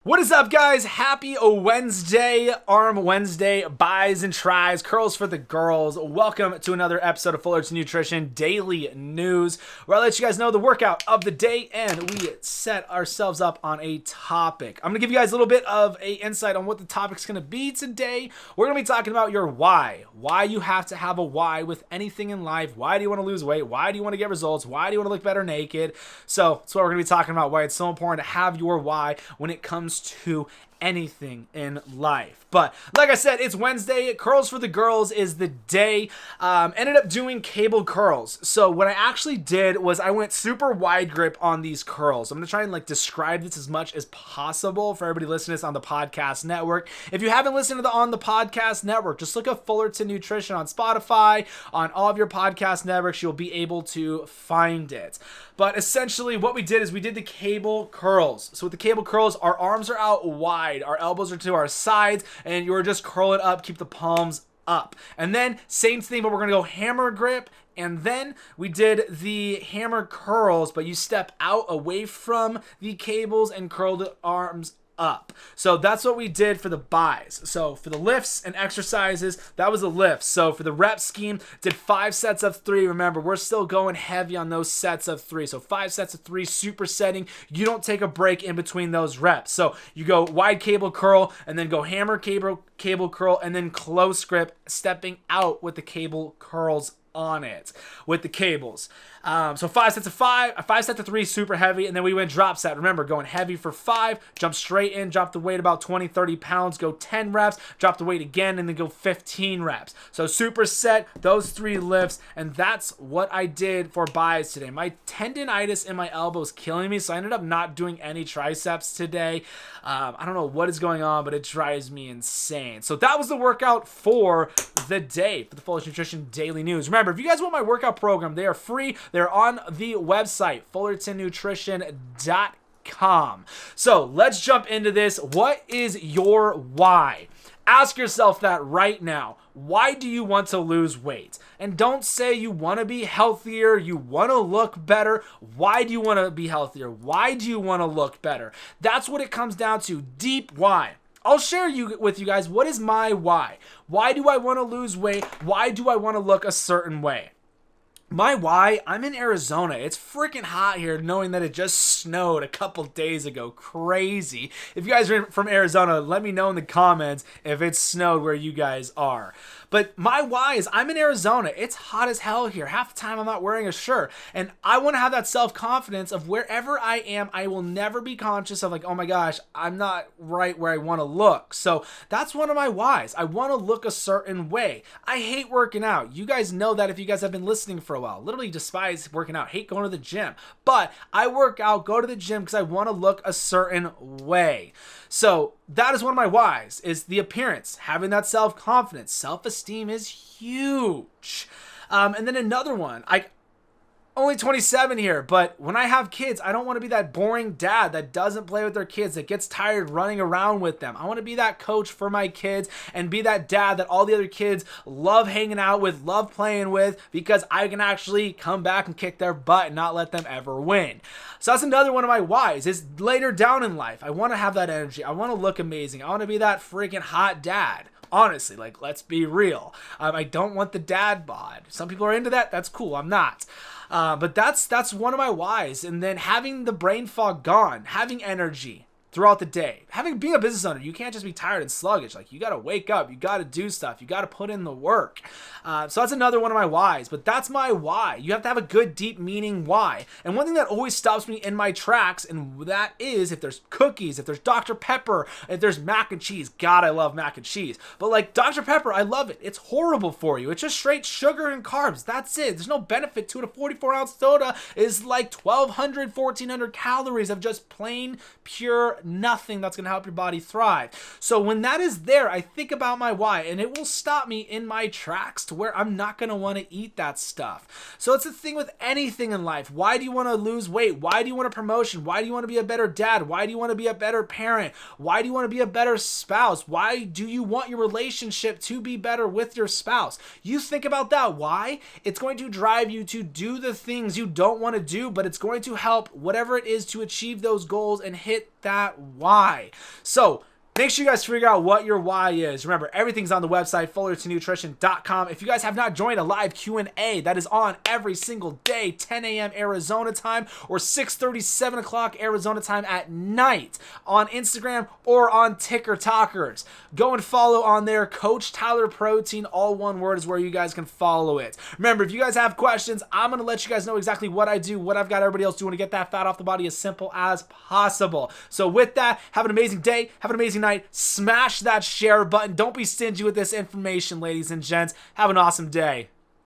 What is up, guys? Happy Wednesday, Arm Wednesday, buys and tries, curls for the girls. Welcome to another episode of Fullerton Nutrition Daily News, where I let you guys know the workout of the day and we set ourselves up on a topic. I'm going to give you guys a little bit of an insight on what the topic's going to be today. We're going to be talking about your why you have to have a why with anything in life. Why do you want to lose weight? Why do you want to get results? Why do you want to look better naked? So that's what we're going to be talking about, why it's so important to have your why when it comes to anything in life. But like I said, it's Wednesday. Curls for the girls is the day. Ended up doing cable curls. So what I actually did was I went super wide grip on these curls. I'm going to try and describe this as much as possible for everybody listening to this on the podcast network. If you haven't listened to on the podcast network, just look up Fullerton Nutrition on Spotify, on all of your podcast networks. You'll be able to find it. But essentially what we did is we did the cable curls. So with the cable curls, our arms are out wide, our elbows are to our sides, and you're just curling up, keep the palms up. And then same thing, but we're gonna go hammer grip. And then we did the hammer curls, but you step out away from the cables and curl the arms up. So that's what we did for the buys. So for the lifts and exercises, that was a lift. So for the rep scheme, did 5 sets of 3. Remember, we're still going heavy on those sets of 3. So 5 sets of 3, supersetting. You don't take a break in between those reps. So you go wide cable curl and then go hammer cable curl and then close grip, stepping out with the cable curls on it with the cables. So 5 sets of 5 sets of 3, super heavy, and then we went drop set. Remember, going heavy for 5, jump straight in, drop the weight about 20-30 pounds, go 10 reps, drop the weight again, and then go 15 reps. So super set, those 3 lifts, and that's what I did for buys today. My tendonitis in my elbow is killing me, so I ended up not doing any triceps today. I don't know what is going on, but it drives me insane. So that was the workout for the day for the Fullerton Nutrition Daily News. Remember, if you guys want my workout program, they are free. They're on the website, fullertonnutrition.com. So let's jump into this. What is your why? Ask yourself that right now. Why do you want to lose weight? And don't say you want to be healthier, you want to look better. Why do you want to be healthier? Why do you want to look better? That's what it comes down to. Deep why. I'll share with you guys what is my why. Why do I want to lose weight? Why do I want to look a certain way? My why, I'm in Arizona. It's freaking hot here, knowing that it just snowed a couple days ago. Crazy. If you guys are from Arizona, let me know in the comments if it snowed where you guys are. But my why is I'm in Arizona. It's hot as hell here. Half the time I'm not wearing a shirt. And I want to have that self-confidence of wherever I am, I will never be conscious of oh my gosh, I'm not right where I want to look. So that's one of my whys. I want to look a certain way. I hate working out. You guys know that if you guys have been listening for a while. Literally despise working out. Hate going to the gym. But I work out, go to the gym because I want to look a certain way. So that is one of my whys, is the appearance, having that self-confidence. Self-esteem is huge. And then another one, only 27 here, but when I have kids, I don't want to be that boring dad that doesn't play with their kids, that gets tired running around with them. I want to be that coach for my kids and be that dad that all the other kids love hanging out with, love playing with, because I can actually come back and kick their butt and not let them ever win. So that's another one of my whys, is later down in life, I want to have that energy. I want to look amazing. I want to be that freaking hot dad. Honestly, let's be real. I don't want the dad bod. Some people are into that. That's cool. I'm not. But that's one of my whys. And then having the brain fog gone, having energy throughout the day. Being a business owner, you can't just be tired and sluggish. You got to wake up. You got to do stuff. You got to put in the work. So that's another one of my whys. But that's my why. You have to have a good, deep meaning why. And one thing that always stops me in my tracks, and that is if there's cookies, if there's Dr. Pepper, if there's mac and cheese. God, I love mac and cheese. But Dr. Pepper, I love it. It's horrible for you. It's just straight sugar and carbs. That's it. There's no benefit to it. A 44-ounce soda is 1,200, 1,400 calories of just plain, pure nothing that's going to help your body thrive. So when that is there, I think about my why, and it will stop me in my tracks to where I'm not going to want to eat that stuff. So it's the thing with anything in life. Why do you want to lose weight? Why do you want a promotion? Why do you want to be a better dad? Why do you want to be a better parent? Why do you want to be a better spouse? Why do you want your relationship to be better with your spouse? You think about that. Why? It's going to drive you to do the things you don't want to do, but it's going to help whatever it is to achieve those goals and hit that that why. So make sure you guys figure out what your why is. Remember, everything's on the website, fullertonnutrition.com. If you guys have not joined a live Q&A, that is on every single day, 10 a.m. Arizona time or 6:30, 7 o'clock Arizona time at night on Instagram or on TikTokers. Go and follow on there. Coach Tyler Protein, all one word, is where you guys can follow it. Remember, if you guys have questions, I'm going to let you guys know exactly what I do, what I've got everybody else doing to get that fat off the body as simple as possible. So with that, have an amazing day. Have an amazing night. Smash that share button. Don't be stingy with this information, ladies and gents. Have an awesome day.